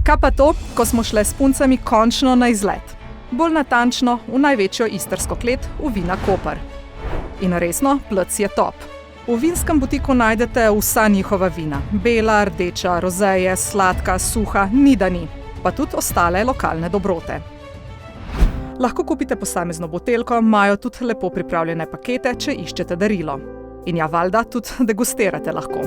Kaj pa to, ko smo šle s puncami končno na izlet? Bolj natančno v največjo istrsko klet v Vina Koper. In resno, plc je top. V vinskem butiku najdete vsa njihova vina. Bela, rdeča, rozeje, sladka, suha, ni da ni. Pa tudi ostale lokalne dobrote. Lahko kupite posamezno buteljko, imajo tudi lepo pripravljene pakete, če iščete darilo. In ja, valjda, tudi degustirate lahko.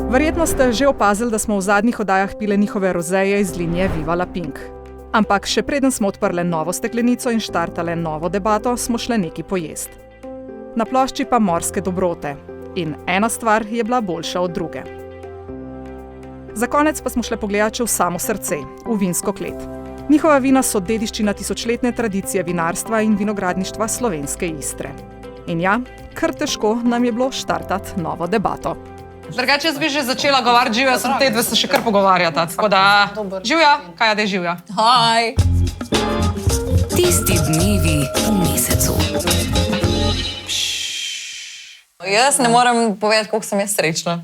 Verjetno ste že opazili, da smo v zadnjih oddajah pile njihove rozeje iz linije Viva la Pink. Ampak še preden smo odprle novo steklenico in štartale novo debato, smo šle nekaj pojest. Na plošči pa morske dobrote. In ena stvar je bila boljša od druge. Za konec pa smo šle pogledat še v samo srce, v vinsko klet. Njihova vina so dediščina tisočletne tradicije vinarstva in vinogradništva slovenske Istre. In ja, kar težko nam je bilo štartati novo debato. Drugače, jaz bi že začela govoriti živja, sem te dve se še kar pogovarjata, tako da... Živja, kaj je živja? Haj! Tisti dnevi v mesecu. Jaz ne morem povedati, koliko sem jaz srečna.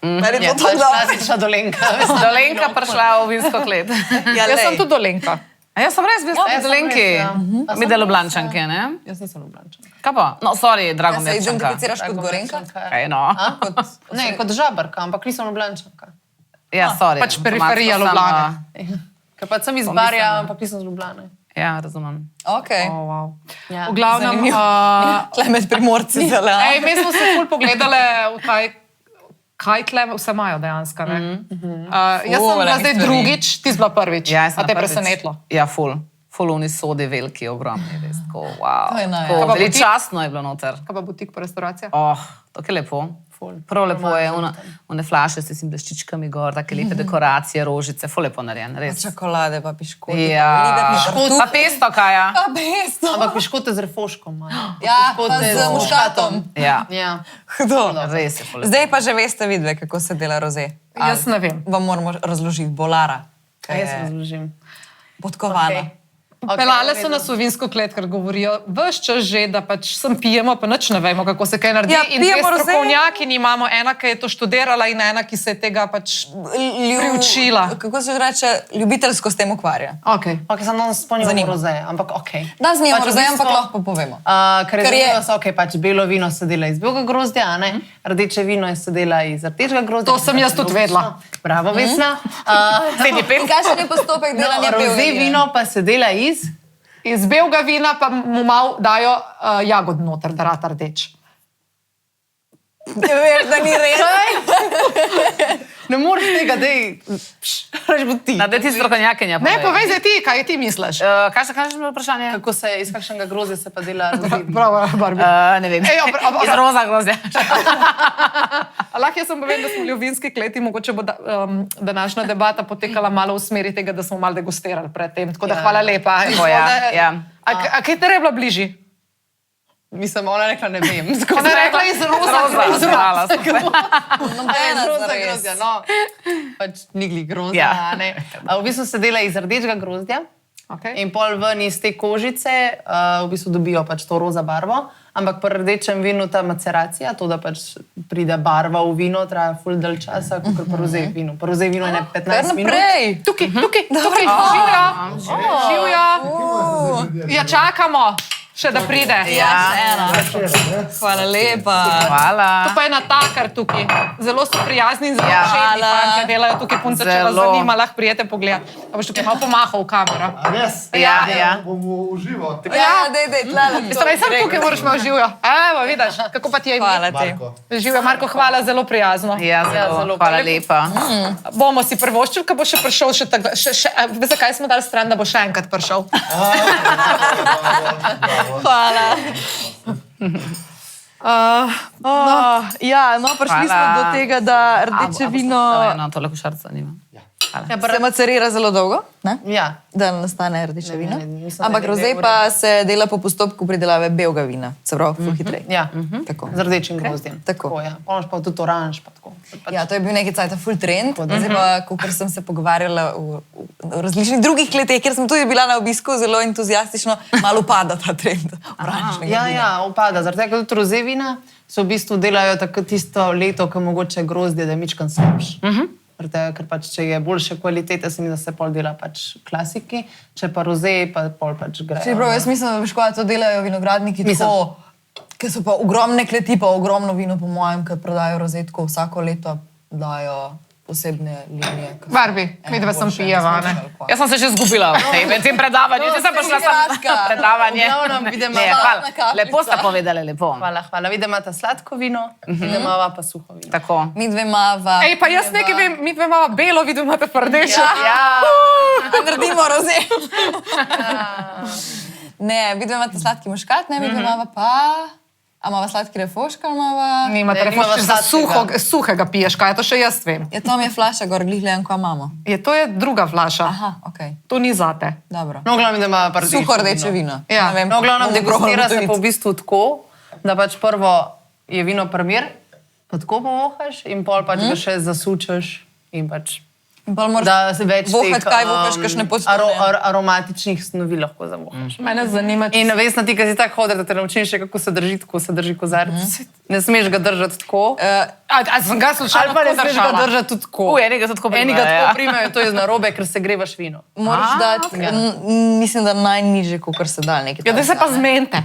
Meni je to klasična Dolenka. Dolenka prišla v vinsko klet. Jaz sem tudi Dolenka. A jaz sem res bil v Dolenki. Mi da Ljubljančanke, ne? Jaz nisem Ljubljančanka. Kaj pa? No, sorry, drago mi Se je čanka. identificiraš kot Gorenka? Kaj no? Ne, kot Žabarka, ampak nisem Ljubljančanka. Ja, sorry. Pač periferija Ljubljane. Ker pa sem iz Barja, ampak nisem z Ljubljane. Ja, razumem. Okej. Ja. V glavnem... Tle med primorci zelo. Ej, mi smo se ful pogledali v kaj tle vse imajo dejansko, ne? Jaz sem bila zdaj drugič, ti si bila prvič. Ja, jaz sem a te prvič. presenetlo? Ja, ful. Fuluni sodi veliki, ogromni, res tako, wow. To je naj. Tako Kaj pa veličastno je bilo noter. Kaj pa butik pa restauracija? Tako je lepo. Prav lepo je, one flaše s tem bleščičkami gor, take lepe dekoracije, rožice, ful lepo narejen, res. Čokolade pa piškoti. Ja, pa pesto kaja. Pa besto. Ampak piškote z refoškom. Ja, pa z muškatom. Ja, Ja. Hudo. res je ful lepo. Zdaj pa že veste vidve, kako se dela roze. Jaz ne vem. Vam moramo razložiti bolara. Kaj jaz razložim? Podkovana. Pelale so nas v vinsko klet, ker govorijo ves čas že, da pač sem pijemo, pa nič ne vemo, kako se kaj naredi. Ja, In dve pijemo roze. strokovnjakinji imamo, ena, ki je to študirala in ena, ki se je tega pač priučila. Kako se že reče, ljubiteljsko s tem ukvarja. Okay. Ok, sem danes spomnil Zanima. rozeje, ampak ok. Da znimo Pač v roze, bistvu- ampak lahko povemo. Ker je Ker je- zanimivo, ok, pač belo vino se dela iz belega grozdja, a ne? Rdeče vino je se dela iz rdečega grozdja. To sem jaz tudi vedela. Bravo, Vesna. Sedi In pet. kakšen je postopek delanja belega Roze vina? vino pa se dela iz... Iz belega vina pa mu malo dajo jagod noter, da rata rdeč. Ne veš, da ni res. Ne moreš tega, dej... Reč bo ti. Da ti strokovnjakinja Ne, povej zdaj ti, kaj ti misliš. Kaj se kaže vprašanje? Kako se iz kakšnega grozdja se pa dela roze vino? Bravo, Barbie. Ne vem. Ej, Iz roza grozdja. Lahko jaz sem povedal, da smo bili v vinski kleti, mogoče bo današnja debata potekala malo v smeri tega, da smo malo degustirali predtem. Tako da hvala lepa. Tako, ja, ja. A kaj te je bila bližji? Mislim, ona rekla, ne vem. Ona je rekla iz roza. Hvala. Nobena Roza zares. grozdja, no. Pač nigli grozdja, Ja. a ne. V bistvu se dela iz rdečega grozdja. Okay. In pol ven iz te kožice v bistvu dobijo pač to roza barvo, ampak pri rdečem vinu ta maceracija, to, da pač pride barva v vino, traja ful dalj časa, kot pri roze vinu. Pri roze vinu je ne 15 minut. Naprej. Tukaj, živja. Živja. Ja, čakamo, še da pride. Ja, še ena. Hvala lepa. Hvala. To pa je natakar tukaj. Zelo so prijazni in zelo Ja. všečni Hvala. fantje, delajo tukaj punce, če vas Zelo. zanima, lahko prijete pogledati. A boš tukaj malo pomahal v kamero. Res? Ja. Bomo uživo. Ja, dej, tlele. Torej, sem tukaj, moraš malo živjo. Evo, vidiš, kako pa ti je ime? Hvala ti. Marko. Živjo, Marko, hvala, zelo prijazno. Ja, zelo. Hvala lepa. Bomo si privoščili, ko bo še prišel, veš, zakaj smo dali stran, da bo še enkrat prišel. Hvala. Ja, no, prišli smo Hvala. do tega, da rdeče vino No, tole košarca nima. se macerira zelo dolgo, ne? Ja. Da nastane rdeče vino. mislim, da Ampak je roze dve pa se dela po postopku pridelave belega vina, se pravi, ful hitreje. Ja, Tako. z rdečim grozdjem. Tako. Ja. Ponoš pa tudi oranž, pa tako. Ja, to je bil neki cajt full trend. Zdaj pa, ker sem se pogovarjala v različnih drugih kleteh, kjer sem tudi bila na obisku, zelo entuzijastično, malo upada ta trend. Oranžnega Ja, vina. ja, upada. Zaradi tega, ker tudi rozevina so v bistvu delajo tako tisto leto, ko mogoče grozdje, da je mičkan slabš. Ker pač, če je boljše kvalitete, se mi da se pol dela pač klasiki, če pa roze, pa pol pač grejo. Čeprav jaz mislim, da veš, kaj to delajo vinogradniki tako, ker so pa ogromne kleti, pa ogromno vino, po mojem, ker prodajo rozetko, vsako leto dajo posebne linije. Barbi, midva sem pijeva, ne? Jaz sem se že zgubila v tem predavanju. Če sem prišla sem predavanje. Lepo sta povedali, lepo. Hvala. Vi imate sladko vino, mi imamo pa suho vino. Tako. Mi dve imava... Ej, pa jaz nekaj vem, mi dve imava belo, vi dve imate pa rdečo. Naredimo roze. Ne, vi dve imate sladki muškat, ne, mi dve imava pa... A imava sladki refoška, ali imava... Nimate refoška, za suhega piješ, kaj je to še jaz vem. Ja, tam je flaša gor, glih gledam, ko imamo. To je druga flaša. Aha, okej. To ni zate. Dobro. No, glavno, da ima pa rdeče. Suho rdeče vino. Ja. Ne vem, No, glavno, degustira se probam pa v bistvu tako, da pač prvo je vino primir, pa tako povohaš in pol pač ga še zasučeš in pač... In pol moraš Da se več vohat, kaj vohaš, kakšne postopke. aromatičnih snovi lahko zavohaš. Mene zanima, če... In Vesna, ti, ki si tako hodil, da te naučim še, kako se drži kozarec. Ne smeš ga držati tako. A sem ga slušala, Ali pa ne smeš ga držati tudi tako. Enega so tako Eni ga tako primejo, to je narobe, ker se grevaš vino. Moraš dati, mislim, da najniže, kot se da nekaj. Ja, da se pa zmente.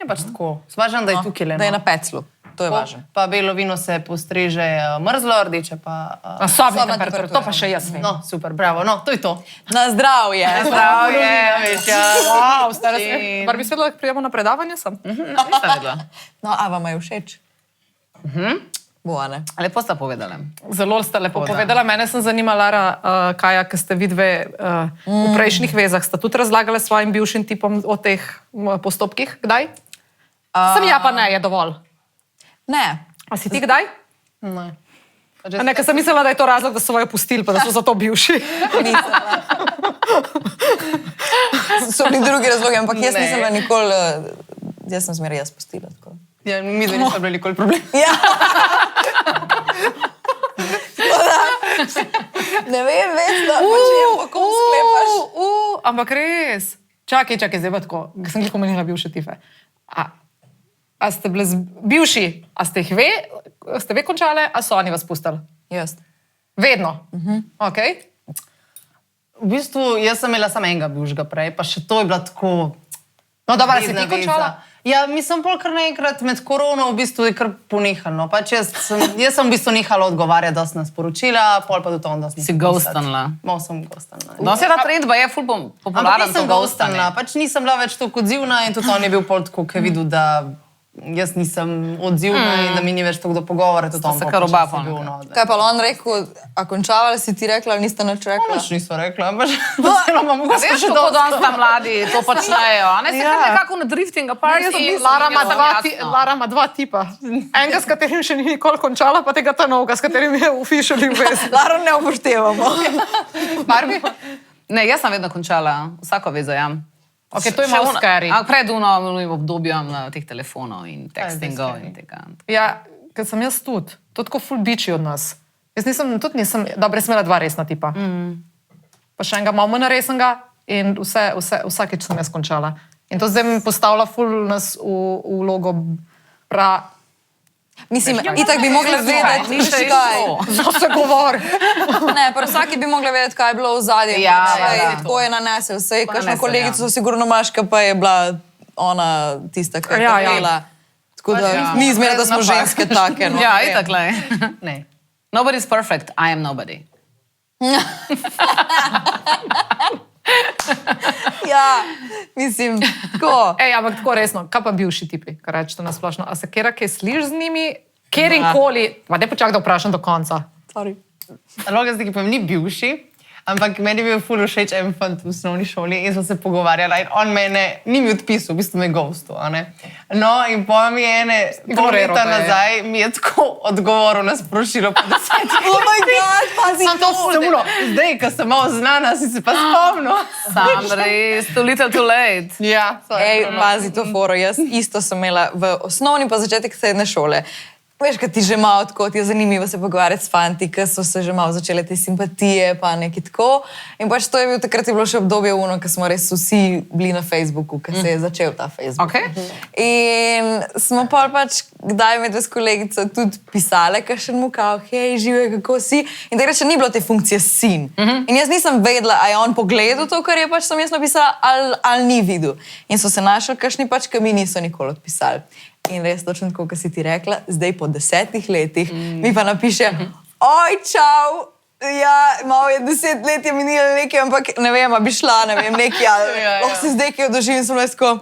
Je pač tako. Svažam, da je tukaj le. Da je na peclu. To je važno. Pa belo vino se postreže mrzlo, rdeče pa... Na sobni temperaturi, to pa še jaz vem. No, super, bravo. No, to je to. Na zdravje. Zdravje, veš, ja. Wow, stara se. Bar bi svedela, da prijemo na predavanje sem. Nisem vedela. No, a vam je všeč? Bo, a ne? Lepo sta povedala. Zelo ste lepo povedala. Mene sem zanimala, Lara, Kaja, ker ste vidve v prejšnjih vezah, sta tudi razlagala svojim bivšim tipom o teh postopkih. Kdaj? Sem ja, pa ne, je dovolj. Ne. A si ti kdaj? Ne. A ne, ker sem mislila, da je to razlog, da so jo pustili, pa da so zato bivši. So bili drugi razlogi, ampak jaz nisem bila nikoli, jaz sem zmeraj jaz pustila. Tako. Ja, mi zdaj nisem bili nikoli problem. Ja. Ne vem, več, da počujem, kako sklepaš. Ampak res. Čakaj, zdaj pa tako, ker sem jih omenila bivše tipe. A ste bili bivši, a ste ve končale, a so oni vas pustili? Jaz. Vedno? Ok. V bistvu, jaz sem imela samo enega bivšega prej, pa še to je bila tako... No, dobro, si vedna ti končala? veza. Ja, mislim, pol kar naenkrat med korono v bistvu je kar ponehalo. Pač jaz sem v bistvu nehala odgovarjati dosti na sporočila, pol pa do to on dosti Si ghostanla. Mal sem ghostanla. No, se ta trend pa je ful popularen. Ampak nisem ghostanla, pač nisem bila več toliko odzivna in tudi on je bil pol tako, ker je videl, da jaz nisem odzivna in da mi ni več tako do pogovora. Se kar oba pol. Kaj pa on rekel, a končavala si ti rekla, ali niste nič rekla? Nič niso rekla, ampak vseeno imam A veš, kako danes ta mladi to počnejo? A ne se kar nekako na drifting apart. Lara ima dva tipa. Enega, s katerim še ni nikoli končala, pa tega ta novega, s katerim je officially vez. Laro ne upoštevamo. Barbi? Ne, jaz sem vedno končala, vsako vezo, ja. Ok, to je malo scary. Pred unovim obdobjem teh telefonov in textingov in tega. Ja, ker sem jaz tudi. To tako ful biči od nas. Jaz nisem, dobro, jaz sem imela dva resna tipa. Pa še enega malo manj resnega in vsakeč sem jaz končala. In to zdaj mi postavlja ful nas v vlogo Mislim, itak bi mogla vedeti, Ni še kaj. Za se govori. Ne, pa vsaki bi mogla vedeti, kaj je bilo v zadnjem. Ja, Tako je nanesel. Sej, kakšno nanesel, kolegico ja. so sigurno maška, pa je bila ona tista, ki je Ja, ja. pravila. Tako da ni zmeraj, da smo ženske take. No. Ja, itak, le. Ne. Nobody's perfect, I am nobody. Ja, mislim, tako. Ej, ampak tako resno, kaj pa bivši tipi, kar rečete na splošno? A se kera kaj sliš z njimi? Kjerinkoli, pa ne počakaj, da vprašam do konca. Razlog zdaj, ki pa ni bivši, ampak meni je bil ful všeč en fant v osnovni šoli in smo se pogovarjali in on mene ni mi odpisal, v bistvu me je ghostil. No in po mi je pol leta nazaj mi je tako odgovoril na sporočilo po 10. Oh my god, pazi to. Zdaj, ko sem malo znana, si se pa spomnil. Sam res, too little too late. Ja, Ej, pazi to foro. Jaz isto sem imela v osnovni pa začetek srednje šole. Veš, kad ti že malo tako, ti je zanimivo se pogovarjati s fanti, ki so se že malo začele te simpatije, pa nekaj tako. In pač to je bil takrat je bilo še obdobje uno, ko smo res vsi bili na Facebooku, ko se je začel ta Facebook. Okay. In smo pač kdaj med s kolegico tudi pisale, kakšen mu kao, hej, žive, kako si. In takrat še ni bilo te funkcije sin. In jaz nisem vedela, a je on pogledal to, kar je pač sem jaz napisala, ali ni videl. In so se našli kakšni pač, ki mi niso nikoli odpisali. In res točno tako, kot si ti rekla, zdaj po 10 letih mi pa napiše, oj, čau, ja, malo je 10 let je minilo nekaj, ampak ne vem, a bi šla, ne vem, nekaj, ali lahko se zdaj kaj odoživim, sem lesko,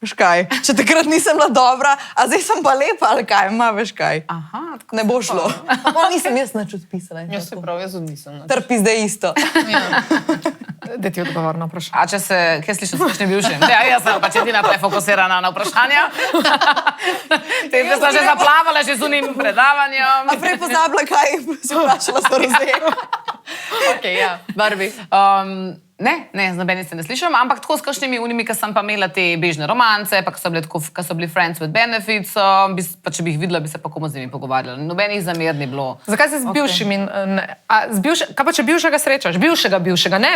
veš kaj, če takrat nisem bila dobra, a zdaj sem pa lepa, ali kaj, ima, veš kaj. Aha, tako Ne bo šlo. Pa nisem jaz nič odpisala. Jaz se prav, jaz nisem. Trpi zdaj isto. Da ti odgovor na vprašanje. A če se, kaj slišiš, s kakšnim bivšim? Ja, jaz sem pač edina prefokusirana na vprašanja. Te sem že zaplavala, že z unim predavanjem. A prej pozabila, kaj si vprašala s to rozejo. Okay, ja. Barbie. Ne, z nobenim se ne slišim, ampak tako s kakšnimi unimi, ki sem pa imela te bežne romance, pa ko so bili friends with benefits, pa če bi jih videla, bi se pa komu z njimi pogovarjala. Nobenih zamer ni bilo. Zakaj se z bivšim in... Kaj pa če bivšega srečaš? Bivšega, ne?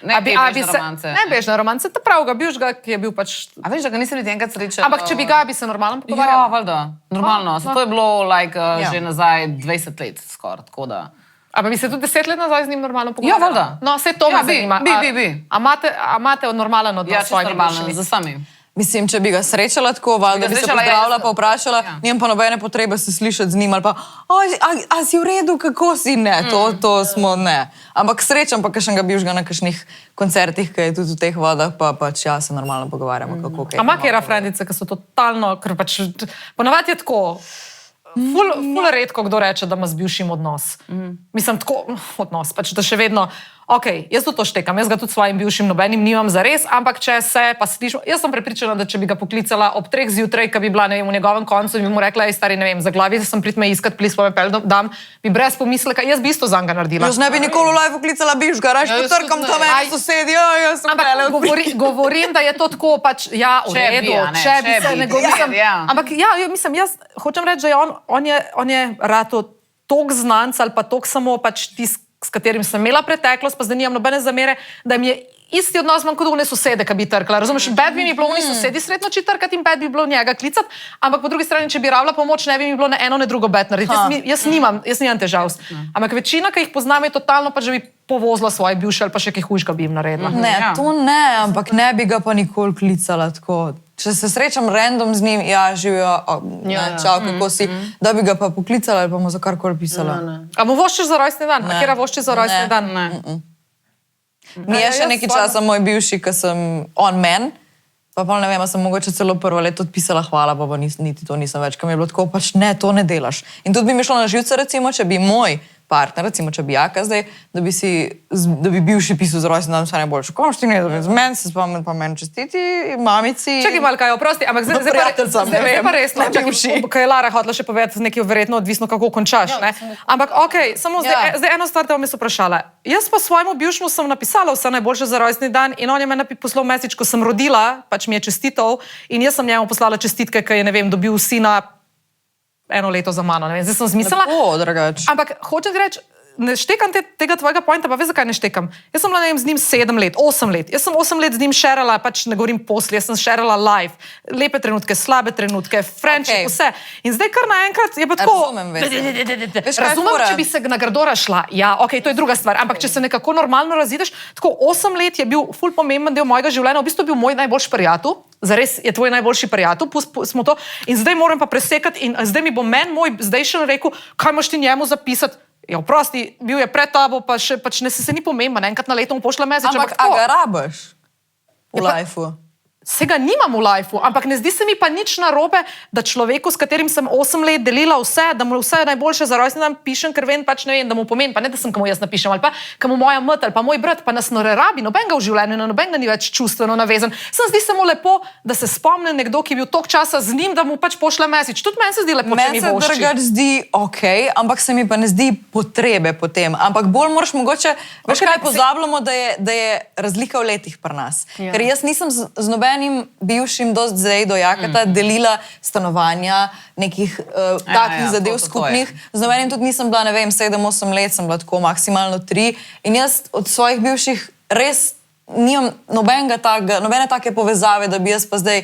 Ne bežne romance. Ne bežne romance, ta pravega bivšega, ki je bil pač... A veš, da ga nisem niti enkrat srečala? Ampak če bi ga, bi se normalno Ja, pogovarjala? valjda, normalno. To je bilo že nazaj 20 let skoraj, tako da... Ampak bi se tudi 10 let nazaj z njim normalno pogovarjala? Ja, valjda. No, vse to me zanima. Bi. A imate normalen odnos Ja, s čisto svojimi normalno, bivšimi? za sami. Mislim, če bi ga srečala tako, valjda bi se srečala, pozdravila, ja, pa vprašala, nimam pa nobene potrebe se slišati z njim, ali pa, a si v redu, kako si? Ne, to smo ne. Ampak srečam pa kakšnega bivšega na kakšnih koncertih, ki je tudi v teh vodah, pa pač ja, se normalno pogovarjamo, kako kaj. A ima kera frendice, ki so totalno, ker pač ponavadi je tako, ful redko kdo reče, da ima z bivšim odnos. Mislim, tako odnos, pač da še vedno, ok, jaz tudi to štekam, jaz ga tudi s svojim bivšim nobenim nimam zares, ampak če se pa slišim, jaz sem prepričana, da če bi ga poklicala ob 3 zjutraj, ki bi bila, ne vem, v njegovem koncu in bi mu rekla, ej stari, ne vem, za glavi sem prid me iskat, plis pa me pel dam, bi brez pomisleka, jaz bi isto zanga naredila. Jaz ne bi nikoli v live poklicala bivšega, raje jaz potrkam tudi tam ne. eni sosedi, jaz sem Ampak govorim, da je to tako pač, ja, v Če bi, redu, a ne, če bi če se bi, ne govorim. ja. Ampak ja, mislim, jaz hočem reči, da je on je rato tok znanc ali pa tok samo pač tisk, s katerim sem imela preteklost, pa zdaj nimam nobene zamere, da mi je isti odnos manj kot one sosede, ki bi trkala. Razumeš, bed bi mi bilo oni sosedi sredno či trkati in bed bi bilo njega klicati, ampak po drugi strani, če bi rabila pomoč, ne bi mi bilo ne eno, ne drugo bed narediti. Jaz nimam težav. Ampak večina, ki jih poznam, je totalno pač, da bi povozila svoje bivše ali pa še kaj hujšega bi jim naredila. Ne, to ne, ampak ne bi ga pa nikoli klicala tako. Če se srečam random z njim, ja, živijo, čau, kako si, da bi ga pa poklicala ali pa mu za karkoli pisala. A mu voščiš za rojstni dan? A kjera voščiš za rojstni dan? Mi je še nekaj časa moj bivši, ko sem on men, pa ne vem, sem mogoče celo prvo leto odpisala hvala, pa niti to nisem več, ker mi je bilo tako, pač ne, to ne delaš. In tudi bi mi šlo na živce, recimo, če bi moj partner, recimo, če bi jaka zdaj, da bi bivši pisal z rojstni dan vse najboljše. Konšti ne, da bi z meni se spomnil, pa meni čestiti, mamici. Čakaj malo, kaj, oprosti, ampak zdaj pa resno, kaj je Lara hotela še povedati, nekaj verjetno odvisno, kako končaš, ne? Ampak okej, samo zdaj eno stvar te bom jaz vprašala. Jaz pa svojemu bivšemu sem napisala vse najboljše za rojstni dan in on je meni poslal message, ko sem rodila, pač mi je čestital in jaz sem njemu poslala čestitke, ker je, ne vem, dobil sina 1 leto za mano, ne vem, zdaj sem zmislila. Lepo, drugače. Ampak hočem ti reči, ne štekam tega tvojega pointa, pa veš, zakaj ne štekam. Jaz sem bila, ne vem, z njim 7 let, 8 let. Jaz sem 8 let z njim šerala, pač ne govorim posli, jaz sem šerala live. Lepe trenutke, slabe trenutke, friendship, vse. In zdaj kar naenkrat je pa tako... Razumem, veš. Razumem, če bi se na Gradora šla. Ja, okej, to je druga stvar. Ampak če se nekako normalno razideš, tako 8 let je bil ful pomemben del mojega življenja, v bistvu bil moj najboljši prijatelj. Zares je tvoj najboljši prijatelj, smo to. In zdaj moram pa presekati in zdaj mi bo moj zdajšen rekel, kaj moš ti njemu zapisati. Ja, oprosti, bil je pred tabo, pa še pač ne se ni pomemben, enkrat na leto mu pošlja message. Ampak a ga rabaš v lifeu? Se ga nimam v lifeu, ampak ne zdi se mi pa nič narobe, da človeku, s katerim sem 8 let delila vse, da mu vse najboljše za rojstni dan pišem, ker vem, pač ne vem, da mu pomeni, pa ne da sem, ko mu jaz napišem, ali pa, ko mu moja mati, ali pa moj brat, pa nas ne rabi, nobenega v življenju, nobenega ni več čustveno navezan. Zdi se mu lepo, da se spomne nekdo, ki je bil toliko časa z njim, da mu pač pošlje message. Tudi meni se zdi lepo, če mi Meni se vošči. drugače zdi okej, ampak se mi pa ne zdi potrebe po tem. Ampak bolj moraš mogoče, veš kaj, pozabljamo, da je razlika v letih pri nas. Ker jaz nisem z nobenim nobenim bivšim do zdaj, do Jakata, delila stanovanja, nekih takih zadev skupnih. Z nobenim tudi nisem bila, ne vem, 7-8 let, sem bila tako maksimalno 3. In jaz od svojih bivših res nimam nobene take povezave, da bi jaz pa zdaj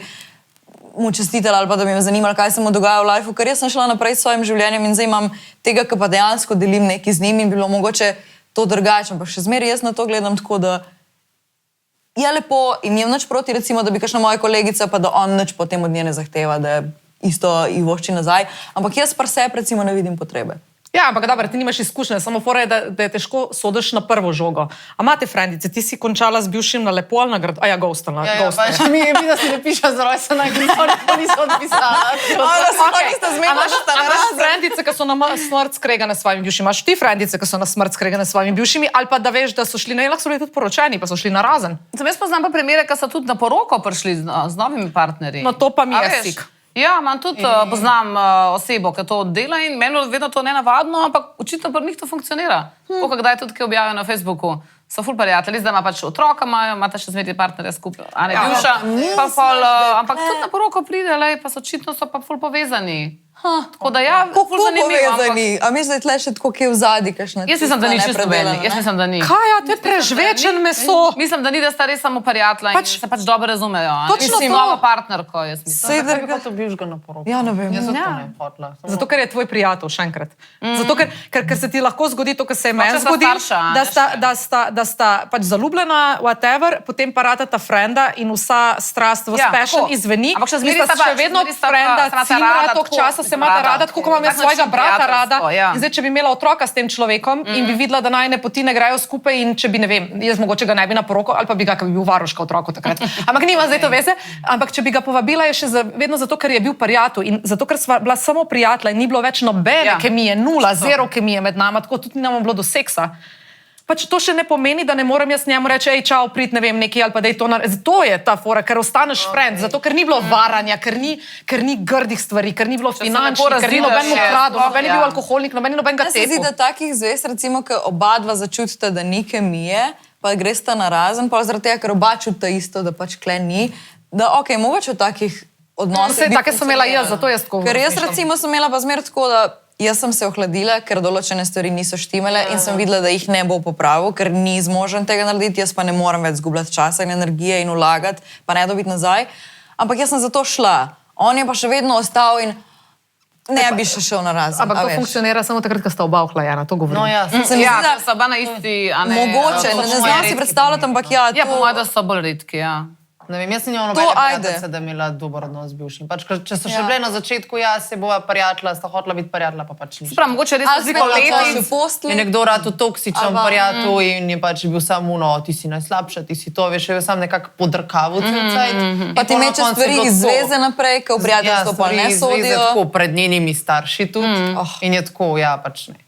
mu čestitala ali pa da bi me zanimala, kaj se mu dogaja v lifeu, ker jaz sem šla naprej s svojim življenjem in zdaj imam tega, ki pa dejansko delim nekaj z njim in bilo mogoče to drugače, ampak še zmeraj jaz na to gledam tako, da je lepo in nimam nič proti, recimo, da bi kakšna moja kolegica, pa da on nič potem od nje ne zahteva, da je isto jih vošči nazaj, ampak jaz par sebe recimo ne vidim potrebe. Ja, ampak dobro, ti nimaš izkušnje, samo fora je, da je težko sodiš na prvo žogo. A imate frendice, ti si končala z bivšim na lepo ali na grad? A ja, ghostala. Ja, pač mi je bilo, da si ne piša z rojstena, ki niso odpisala. Imaš frendice, ki so na smrt skregane s svojimi bivšimi? Imaš ti frendice, ki so na smrt skregane s svojimi bivšimi? Ali pa da veš, da so šli, ne, lahko so bili tudi poročeni, pa so šli na razen? Jaz poznam pa primere, ki so tudi na poroko prišli z novimi partnerji. No, to pa mi je sik. Ja, imam tudi, poznam osebo, ki to dela in meni vedno to nenavadno, ampak očitno pri njih to funkcionira. Tako, kdaj tudi, ki objavijo na Facebooku, so ful prijatelji, zdaj ima pač otroka, imate še zmeraj partnerja skupaj, a ne bivša, pa ful, ampak tudi na poroko pride, pa so očitno so pa ful povezani. Tako da ja, Kako povezani? A misliš, da je tle še tako, ki je v zadnji, kakšna? Jaz mislim, da ni čisto nobeni. Jaz mislim, da ni. Kaj, ja, to je prežvečen meso. Mislim, da ni, da sta res samo prijatelja in se pač dobro razumejo. Točno to. Novo partnerko, jaz mislim. Zakaj pa to biš ga na poroko? Ja, ne vem. Jaz zato ne hotla. Zato, ker je tvoj prijatelj, še enkrat. Zato, ker se ti lahko zgodi to, kar se je meni zgodi, da sta pač zaljubljena, whatever, potem pa ratata frenda in vsa strast v passion izveni. Ampak še zmeraj sta še vedno frenda, cimra, toliko časa se imata rada, tako kot imam jaz svojega brata rada. In zdaj, če bi imela otroka s tem človekom in bi videla, da najne poti ne grejo skupaj in če bi, ne vem, jaz mogoče ga ne bi na poroko ali pa bi ga, ker bi bil varuška otroku takrat. Ampak nima zdaj to veze. Ampak če bi ga povabila, je še vedno zato, ker je bil prijatelj in zato, ker sva bila samo prijatelja in ni bilo več nobene kemije, nula, zero kemije med nama, tako tudi ni nam bilo do seksa. Pač to še ne pomeni, da ne morem jaz njemu reči, ej, čau, prid, ne vem, neki ali pa da je to narediti. To je ta fora, ker ostaneš friend, zato ker ni bilo varanja, ker ni grdih stvari, ker ni bilo finančnih, ker ni noben ukradel, noben je bil alkoholnik, noben je noben ga tepu. Se zdi, da takih zvez, recimo, ker oba dva začutite, da ni kemije, pa gresta na razen, pa zaradi tega, ker oba čutita isto, da pač kle ni, da okej, mogoče v takih odnosih. Take sem imela jaz, zato jaz tako. Ker jaz recimo sem imela pa zmer tako, da jaz sem se ohladila, ker določene stvari niso štimele in sem videla, da jih ne bo popravil, ker ni zmožen tega narediti, jaz pa ne morem več zgubljati časa in energije in vlagati, pa ne dobiti nazaj. Ampak jaz sem zato šla. On je pa še vedno ostal in ne bi še šel na razen. Ampak to funkcionira samo takrat, ko sta oba ohlajena, to govorim. No, ja, ja, so oba na isti, a ne. Mogoče, ne znam si predstavljati, ampak ja. Ja, po mojem, da so bolj redki, ja. Ne vem, jaz sem imela nobene prijateljice, da je imela dober odnos z bivšim. Pač, če so še bile na začetku, ja, se bova prijatelja, sta hotela biti prijatelja, pa pač nič. Prav, mogoče res razliko letih. Je nekdo rad v toksičnem prijatelju in je pač bil samo ti si najslabša, ti si to, veš, je sam nekako podrkaval cel cajt. Pa ti meče stvari iz zveze naprej, ker v prijateljstvo pa ne sodijo. Ja, tako pred njenimi starši tudi in je tako, ja, pač ne.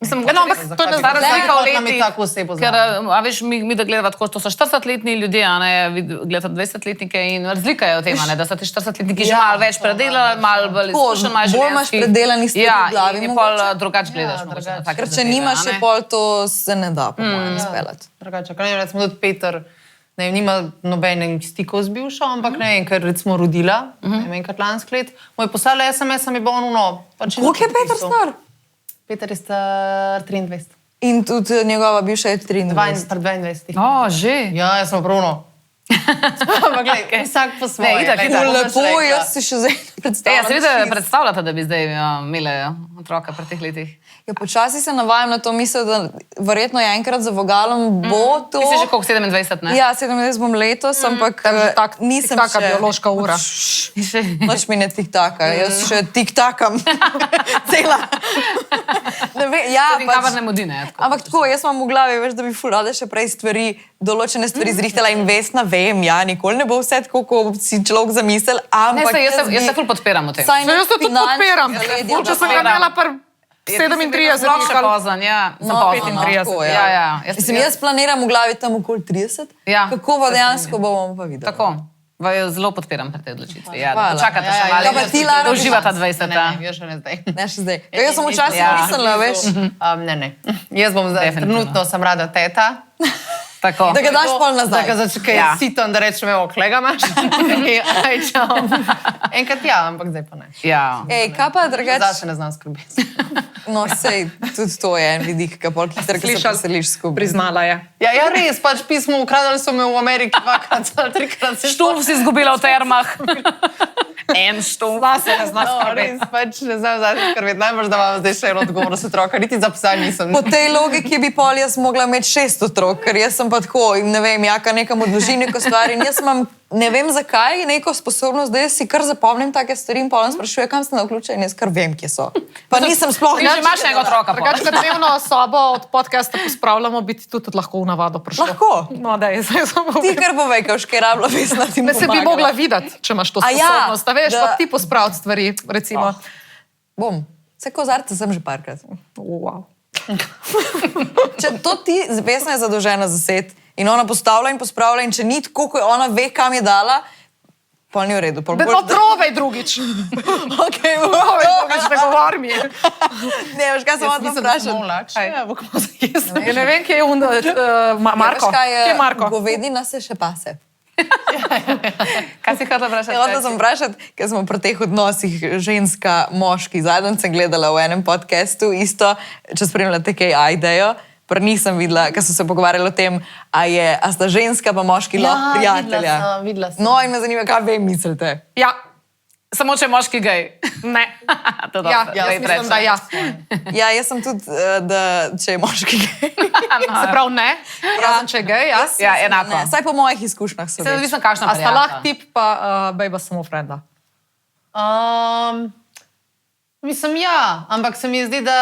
Mislim, ampak to je ta razlika v letih, ker, a veš, mi da gledava tako, to so 40-letni ljudje, a ne, gledata 20-letnike in razlika je v tem, a ne, da so ti 40-letniki že malo več predelali, malo bolj izkušen, malo življenjski. Bolj imaš predelanih stvari v glavi, in pol drugač gledaš. Ker če nimaš še pol, to se ne da, po mojem, speljati. Drugače, ker ne vem, recimo tudi Peter, ne vem, nima nobenih stikov z bivšo, ampak ne vem, ker recimo rodila, ne vem, kar lansko let, mu je poslala SMS, mi bo on uno. Koliko je Peter star? Peter je star 23. In tudi njegova bivša je 23. Star 22. O, že? Ja, jaz sem pravno. Ampak gledaj, vsak po svoje. Lepo, jaz si še zdaj predstavljam. Ja, seveda predstavljate, da bi zdaj imeli otroka pri teh letih. Ja, počasi se navajam na to misel, da verjetno je enkrat za vogalom bo to. Ti si že koliko, 27, ne? Ja, 27 bom letos, ampak nisem še... Taka biološka ura. Noč mi ne tik-taka, jaz še tik-takam. Cela. Ja, pač... Ampak tako, jaz imam v glavi, veš, da bi ful rada še prej stvari, določene stvari zrihtela in Vesna, vem, ja, nikoli ne bo vse tako, kot si človek zamislil, ampak... Ne, jaz se ful podpiram v tem. Jaz to tudi podpiram. Če sem ga imela 37, še pozan, ja. Sem pozan, 35. Ja. Jaz planiram v glavi tam okoli 30. Kako pa dejansko bomo pa videli. Tako. Zelo podpiram pri tej odločitvi. Čakate še malo, da uživata 20. Ne, jaz še ne zdaj. Ne, še zdaj. Jaz sem včasih mislila, veš. Ne. Jaz bom zdaj, trenutno sem rada teta. Tako. Da ga daš pol nazaj. Da ga začekaj Ja. sitom, da rečem, evo, klega imaš. Aj, čau. Enkrat ja, ampak zdaj pa ne. Ja. Ej, kaj pa drugače? Zdaj še ne znam skrbeti. No, sej, tudi to je en vidik, ki pol hitro, ko se Slišali? poseliš skupaj. Priznala je. Ja, res, pač pismo ukradali so me v Ameriki dvakrat, ali trikrat. Štuf si izgubila v termah. En štuf. Zase ne znaš No, skrbeti. res, pač ne znam zdaj skrbeti. Najbrž, da imam zdaj še eno odgovor s otroka, niti za psa nisem. Po tej logiki bi pol jaz mogla imeti 6 otrok, ker jaz sem pa tako in ne vem, jaka nekam odloži neko stvar in jaz imam, ne vem zakaj, neko sposobnost, da jaz si kar zapomnim take stvari in pol sprašuje, kam ste na vključeni in jaz kar vem, kje so. Pa nisem sploh Ti že imaš enega otroka. pol. Drugače, kad dnevno sobo od podcasta pospravljamo, bi ti tudi lahko v navado prišlo. Lahko. No, da je zdaj samo Ti kar povej, kaj je rabila vesna ti Ne se bi mogla videti, če imaš to A ja, sposobnost. A veš, da- pa ti pospraviti stvari, recimo. Bom. Vse kozarce sem že parkrat. Wow. Če to ti, Vesna je zadolžena za set in ona postavlja in pospravlja in če ni tako, ko ona ve, kam je dala, pa ni v redu. Pol No, boš- probaj drugič. Okej, Probaj drugič, ne govor mi. Ne, veš, kaj sem Jaz hotel mislim, da smo vprašati. lakše. Evo, kako se jaz ne Ja, ne vem, kje je Marko. Veš, kaj Kje je Marko? Govedina se še pase. Kaj si hotela vprašati? Hotel sem vprašati, ker smo pri teh odnosih ženska, moški. Zadnjič sem gledala v enem podcastu isto, če spremljate kaj Ajdejo. Nisem videla, ker so se pogovarjali o tem, a sta ženska pa moški lahko prijatelja. videla sem. No in me zanima, kaj vi mislite. Ja, Samo če je moški gej. ne. To je Ja, dosti, jaz daj mislim, reči. da ja. Ja, jaz sem tudi, da če je moški gej. Se pravi ne, razen če je gej, ja. Ja, enako. Ne, saj po mojih izkušnjah so. Se odvisno, kakšna A sta prijatelja. lahko tip pa bejba samo frenda. Mislim, ja, ampak se mi zdi, da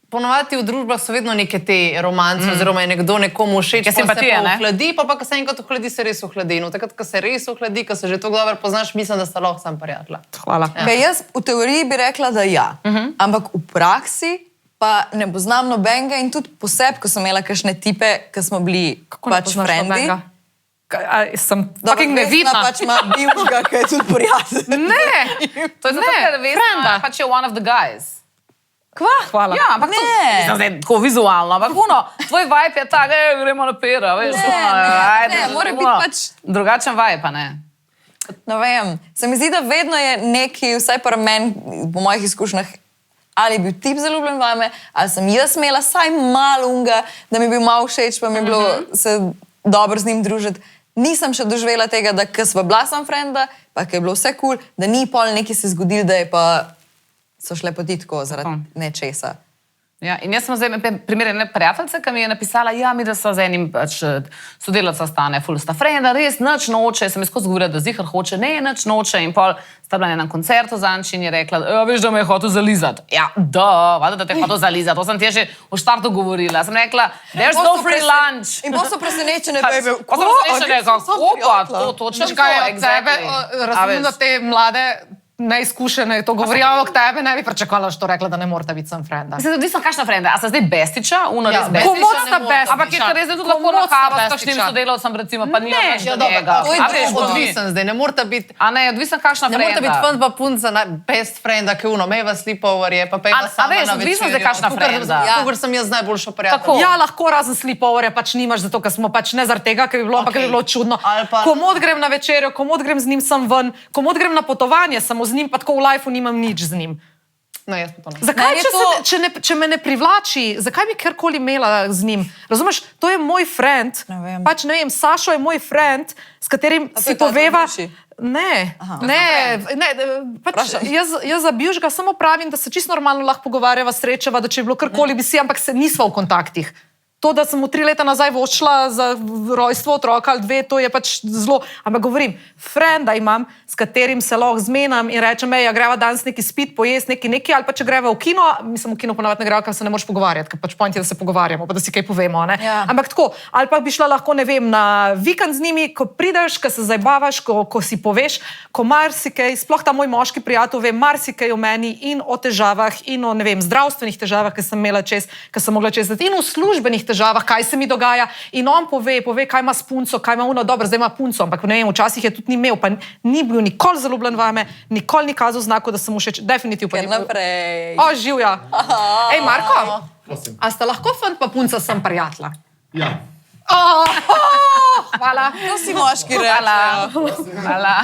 ponovadi v družbah so vedno neke te romance, oziroma je nekdo nekomu všeč, Neke simpatije, pa se ne? pa ohladi, pa ko se enkrat ohladi, se res ohladi. No, takrat, ko se res ohladi, ko se že tako dobro poznaš, mislim, da sta lahko sam prijatelja. Hvala. Ja. Jaz v teoriji bi rekla, da ja, ampak v praksi pa ne poznam nobenega in tudi posebej, ko sem imela kakšne tipe, ki smo bili pač frendi. Sem Dobro, fucking Vesna nevidna. pač ima bivšega, ki je tudi prijatelj. Ne, To je zato, Ne, ker veš, frenda. pač je one of the guys. Kva? hvala. Ja, ampak to, Ne. mislim, zdaj, tako vizualno, ampak tvoj vibe je tak, gremo na pera, veš. Ne, mora biti pač- Drugačen vibe, pa ne. Ne vem. Se mi zdi, da vedno je neki, vsaj pri meni, po mojih izkušnjah, ali je bil tip zaljubljen vame, ali sem jaz imela vsaj malo unga, da mi je bil malo všeč, pa mi je bilo se dobro z njim družiti. Nisem še doživela tega, da ko sva bila sam frenda, pa ko je bilo vse kul, cool, da ni pol nekaj se zgodilo, da je pa so šle poti tako zaradi nečesa. Ja, in jaz sem zdaj primer ene prijateljice, ki mi je napisala, ja, mi da so z enim pač, sodelavca stane, full sta frenda, res nič noče, sem jaz skozi govorila, da zihar hoče, ne, nič noče in pol sta bila na enem koncertu zanči in je rekla, veš, da me je hotel zalizati. Ja, valjda, da te je hotel zalizati, to sem ti že v štartu govorila. Sem rekla, there's no free lunch. In pa so presenečene, Pač, da je bil pa sem presenečena, kako pa, to točno Veš kaj je to, od tebe, exactly. razumem, A da veš. te mlade neizkušene to govorijo, ampak tebe ne bi pričakovala, da to rekla, da ne morate biti sam frenda. Mislim, odvisno kakšna frenda. A sta zdaj bestiča, uno Ja, res bestiča bestiča? Komod sta bestiča. Ampak je res zdaj tudi lahko Komod sta nakava s kakšnim bestiča. sodelavcem, recimo, pa ni več Ja, do dobro, njega. to je A veš, drugo, to ni. odvisen zdaj, ne morata biti. A ne, odvisno kakšna Ne morata biti frenda. fant pa punca, best frenda, ki uno, meva sleepoverje, pa peva A sama veš, na odvisno zdaj večerjo. kakšna frenda. Ja. Tukaj sem jaz najboljša Tako. prijateljica. Ja, lahko razen sleepovere pač nimaš, zato ker smo pač ne zaradi tega, ker bi bilo, ampak ker bi bilo čudno. Ali pa- Komod grem na večerjo, komod grem z njim sem ven, komod grem na potovanje, samo z njim, pa tako v lifeu nimam nič z njim. No, jaz pa to ne. Zakaj, Meni je to- če me ne privlači, zakaj bi karkoli imela z njim? Razumeš, to je moj friend. Ne vem. Pač ne vem, Sašo je moj friend, s katerim to si je ta poveva. tvoj bivši? Ne, pač jaz za bivšega samo pravim, da se čisto normalno lahko pogovarjava, srečava, da če je bilo karkoli bi si, ampak se nisva v kontaktih. To, da sem mu 3 leta nazaj vošla za rojstvo otroka ali 2, to je pač zelo. Ampak govorim, frenda imam, s katerim se lahko zmenam in rečem, ja, greva danes neki spit, pojesti neki, ali pa če greva v kino, mislim, v kino ponavadi ne greva, ker se ne moreš pogovarjati, ker pač point je, da se pogovarjamo, pa da si kaj povemo. Ja. Ampak tako, ali pa bi šla lahko, ne vem, na vikend z njimi, ko prideš, ko se zabavaš, ko si poveš, ko marsikaj, sploh ta moj moški prijatelj ve marsikaj o meni in o težavah in o, ne vem, zdravstvenih težavah, ki sem imela čez, ki sem mogla čez, in v službenih težavah, kaj se mi dogaja. In on pove, kaj ima s punco, kaj ima uno, dobro, zdaj ima punco, ampak ne vem, včasih je tudi ni imel, pa ni bil nikoli zaljubljen vame, nikoli ni kazal znakov, da sem mu všeč, definitivno pa Ker ni bil. naprej. O, živja. Ej, Marko, a sta lahko fant pa punca sem prijatelja? Ja. Hvala. To si moški Hvala. rečejo. Hvala.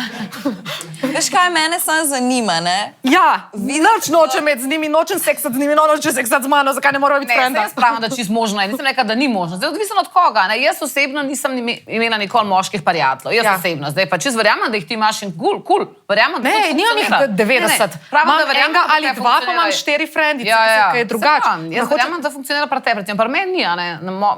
Veš kaj, mene samo zanima, ne? Ja, nič nočem imeti z njimi, nočem seksati z njimi, nočem seksati z mano, zakaj ne moramo biti Ne, frenda? jaz pravim, da je čisto možno. Nisem rekla, da ni možno. Zdaj, odvisno od koga. Ne? Jaz osebno nisem imela nikoli moških prijateljev. Jaz osebno. Zdaj pa čisto verjamem, da jih ti imaš in kul. Verjamem, da Ne, to nimam jih funkcionira. 90. Pravim, da Imam verjamem, enega da ali tukaj dva, pa funkcionira. imam 4 frendice, Ja. ki je drugače. Saj pravim, Jaz verjamem, da funkcionira pri tebi, pri meni ni.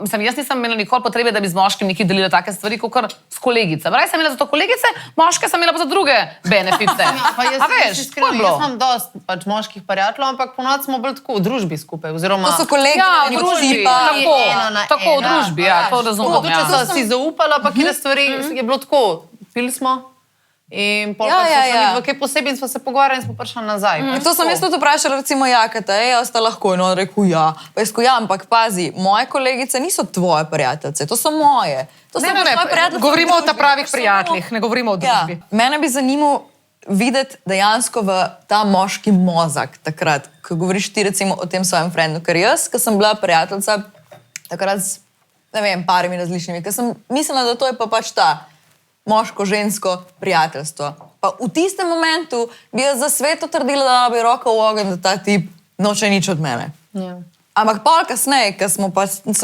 Mislim, jaz nisem imela nikoli potrebe, da bi z moškim neki delila take stvari, kot s kolegicami. Raje sem imela za to kolegice, moške sem imela pa za druge benefite. Pa jaz, A veš, iskreno, tako je bilo. jaz imam dost pač moških prijateljev, ampak ponovadi smo bolj tako v družbi skupaj. Oziroma, To so kolegi, Ja, v neki družbi, tipa. tako v družbi, ja, to razumem. Tudi, če Ja. so si zaupala, pa kjer stvari je bilo tako, pili smo in pol pa Ja. kaj posebej in smo se pogovarjali in smo prišli nazaj. Pač To sem jaz tudi vprašala, recimo, Jakata, sta lahko. In on rekel, ja. Pa jaz rekel, ja, ampak pazi, moje kolegice niso tvoje prijateljice, to so moje. To so pač moje prijateljice. Govorimo o v ta družbi, pravih pač so prijateljih, ne govorimo o Ja, družbi. mene bi zanimalo videti dejansko v ta moški mozak takrat, ko govoriš ti recimo o tem svojem frendu. Ker jaz, ko sem bila prijateljica, takrat z, ne vem, parimi različnimi, ker sem mislila, da to je pa pač ta moško-žensko prijateljstvo. Pa v tistem momentu bi jaz za sveto trdila, da bi roko v ogenj, da ta tip noče nič od mene. Ja. Ampak pol kasneje, ker sem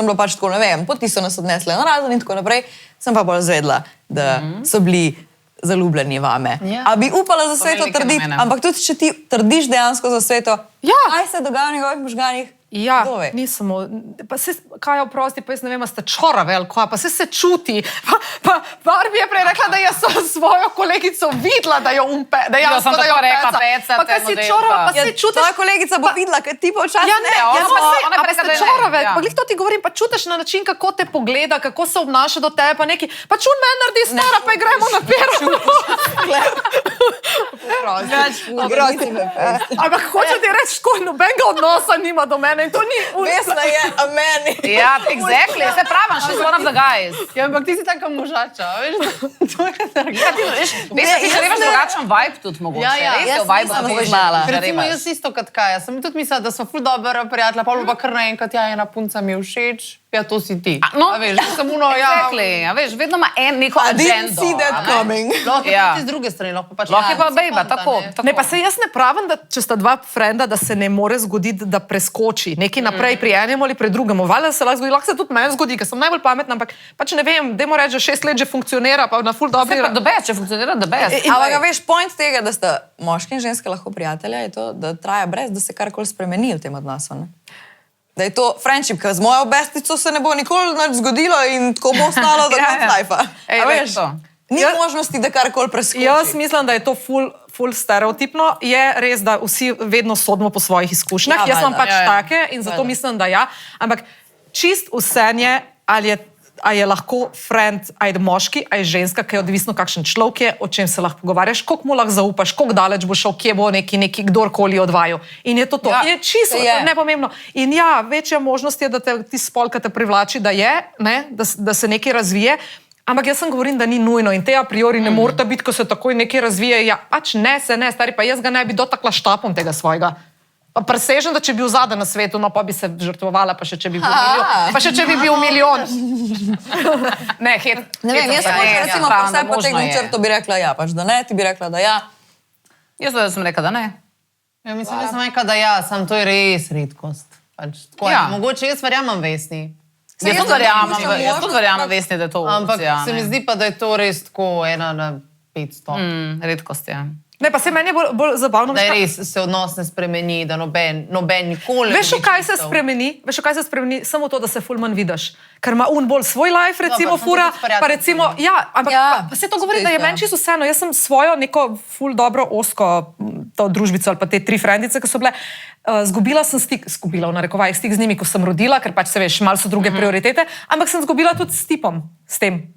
bila pač tako, ne vem, poti so nas odnesle na razen in tako naprej, sem pa bolj zvedla, da so bili zaljubljeni vame. Ja. A bi upala za sveto velike trditi, namene. ampak tudi če ti trdiš dejansko za sveto, Ja. kaj se dogaja v njegovih možganih? Ja, Kdo ve? ni samo, pa se, kaj je oprosti, pa jaz ne vem, a ste čora velika, pa se čuti. Pa Barbie je prej rekla, da je svojo kolegico videla, da jo umpe, da Ja, sem da jo tako rekla, peca. peca Pa te kaj si model, čora, pa. pa se čutiš. Tvoja kolegica bo videla, ker ti pa včasih Ja, ne, ne. ja, ona pa bo- se, ona je a pa rekla, ste da ne. čorave, Ja. pa glih to ti govorim, pa čutiš na način, kako te pogleda, kako se obnaša do tebe, pa neki, pa čun meni naredi stara, pa gremo na pero. Oprosti me. Ampak hoče ti reči, ko nobenega odnosa nima do mene in to ni... Vesna je, a meni. Ja, exactly. Se pravim, she's one of the guys. Ja, ampak ti si taka možača, veš? To je tako. Ja, ti veš, ti že imaš drugačen vibe tudi mogoče. Ja, ja. Res je Jaz v vibe nisem tako poznala. že Recimo, rebaš. jaz isto kot Kaja. Sem tudi mislila, da smo ful dobra prijatelja, pa pa kar naenkrat, ja, ena punca mi je všeč, ja, to si ti. No, A veš, sem uno, ja. Exactly. A veš, vedno ima en neko I didn't agendo. see that a ne? coming. Lahko je Ja. tudi z druge strani, lahko pač. Lahko je pa si bejba, fanta, tako. ne. Ne, pa se jaz ne pravim, da če sta dva frenda, da se ne more zgoditi, da preskoči nekaj naprej pri enem ali pri drugem. Valjda se lahko zgodi, lahko se tudi meni zgodi, ker sem najbolj pametna, ampak pač ne vem, dajmo reči, že 6 let že funkcionira, pa na full dobri. Se pa the best, če funkcionira the best. Ampak a veš, point tega, da sta moški in ženske lahko prijatelja, je to, da traja brez, da se karkoli spremeni v tem odnosu. Ne? Da je to friendship, ker z mojo obestico se ne bo nikoli nič zgodilo in tako bo ostalo do Ja, konca ja. life. Ej, A veš veš, to. ni možnosti, da karkoli preskoči. Jaz mislim, da je to full stereotipno. Je res, da vsi vedno sodimo po svojih izkušnjah. Ja, Jaz sem valjda. pač Ja, ja. take in zato mislim, da ja. Ampak čist vse je lahko friend, a je moški, a je ženska, ki je odvisno, kakšen človek je, o čem se lahko pogovarjaš, koliko mu lahko zaupaš, koliko daleč bo šel, kje bo neki kdorkoli odvajal. In je to to. Ja, Je čisto je. nepomembno. In ja, večja možnost je, da te ti spol, ki te privlači, da je, ne, da se nekaj razvije. Ampak jaz sem govorim, da ni nujno in te a priori ne morata biti, ko se takoj nekaj razvije. Ja, pač ne, se ne, stari, pa jaz ga ne bi dotakla štapom tega svojega. Pa presežem, da če bi bil zadaj na svetu, no pa bi se žrtvovala, pa še če bi bil milijon. Pa še če bi bil milijon. Ne, Ne vem, jaz hočem recimo pravim, vse da možno potegnem je. črto, bi rekla ja, pač da ne, ti bi rekla da ja. Jaz sem rekla, da ne. Ja, mislim, da sem rekla, da ja, sam to je res redkost. Pač, tako, Ja. ja. Mogoče jaz verjamem Vesni. Jaz tudi verjamem, Vesni, da je to Ampak opcija. se mi zdi pa, da je to res tako 1 na 500. Redkost je. Ne, pa se meni je bolj zabavno. Da je veš, res se odnos ne spremeni, da noben nikoli. Veš, ne v bi kaj se čutil. spremeni? Veš, v kaj se spremeni? Samo to, da se fulman vidiš. Ker ima un bolj svoj life, recimo, Dobro, fura, sem tudi s pa recimo, prijateljicami. ja, ampak Ja, pa se to govori, da je čisto. meni čisto vseeno. Jaz sem svojo neko ful dobro osko to družbico ali pa te 3 frendice, ki so bile, zgubila sem stik, v narekovajih stik z njimi, ko sem rodila, ker pač se veš, malo so druge prioritete, ampak sem zgubila tudi s tipom, s tem.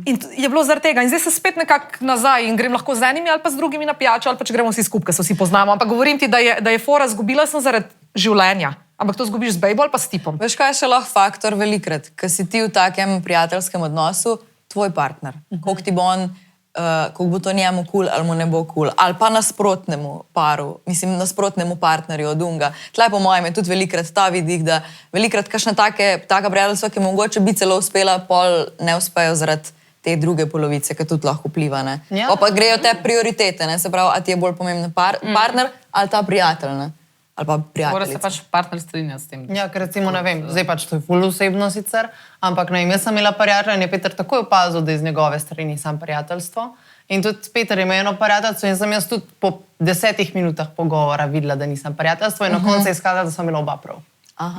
In je bilo zaradi tega. In zdaj se spet nekako nazaj in grem lahko z enimi ali pa z drugimi na pijačo ali pa če gremo vsi skupaj, se vsi poznamo. Ampak govorim ti, da je fora, zgubila sem zaradi življenja. Ampak to zgubiš z bejbo ali pa s tipom. Veš, kaj je še lahko faktor velikrat, ker si ti v takem prijateljskem odnosu, tvoj partner. Koliko ti bo on kako bo to njemu kul ali mu ne bo kul. Ali pa nasprotnemu paru, mislim, nasprotnemu partnerju od unga. Tlej po mojem je tudi velikrat ta vidik, da velikrat kakšna taka prijateljstva, ki mogoče bi celo uspela, pol ne uspejo zaradi te druge polovice, ki tudi lahko vpliva. Ne? Ja. Pa grejo te prioritete, ne? Se pravi, a ti je bolj pomemben partner ali ta prijatelj, ne? Ali pa Mora se prijateljica. pač partner strinjati s tem. Ja, ker recimo, ne vem, zdaj pač to je ful osebno sicer, ampak ne vem, jaz sem imela prijatelja in je Peter takoj opazil, da iz njegove strani sam prijateljstvo. In tudi Peter je imel eno prijateljstvo in sem jaz tudi po 10 minutah pogovora videla, da nisem prijateljstvo in na koncu je izkazala, da sem imela oba prav.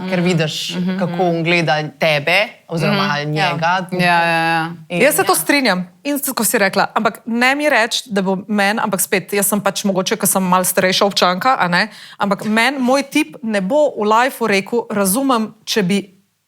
Ker vidiš, kako on gleda tebe, oziroma njega. Ja. Jaz se to strinjam in ko si rekla, ampak ne mi reči, da bo meni, ampak spet, jaz sem pač mogoče, ker sem malo starejša občanka, a ne, ampak meni moj tip ne bo v lifeu rekel, razumem, če bi,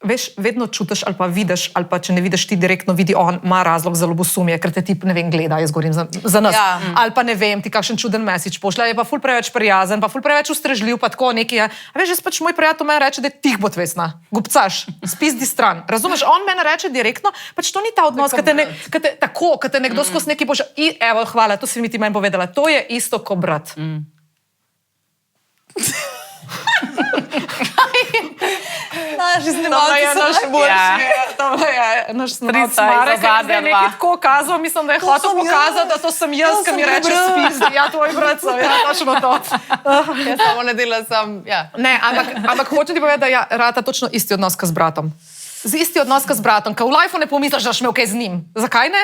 veš, vedno čutiš ali pa vidiš, ali pa če ne vidiš ti direktno, vidi on, ima razlog za ljubosumje, ker te tip, ne vem, gleda, jaz govorim za nas. Ja. Ali pa ne vem, ti kakšen čuden message pošlja, je pa ful preveč prijazen, pa ful preveč ustrežljiv, pa tako nekaj. A veš, jaz pač moj prijatelj meni reče, da je tih botvesna, gubcaš, spizdi stran. Razumeš, on meni reče direktno, pač to ni ta odnos, ki te nekdo skozi neki boža. Evo, hvala, to si mi ti meni povedala. To je isto kot brat. Naši snemalci so najboljši. Naš Strica snovac Marek iz je ozadja zdaj dva. nekaj tako kazal, mislim, da je hotel sem jaz. pokazati, da to sem jaz, ki mi sem reče brat. spizdi. Ja, tvoj brat sem, ja, točno to. Jaz samo ne delam sam, ja. Ne, ampak hočem ti povedati, da ja, rata točno isti odnos kot z bratom. Isti odnos kot z bratom, ker v lifeu ne pomisliš, da boš imel kaj z njim. Zakaj ne?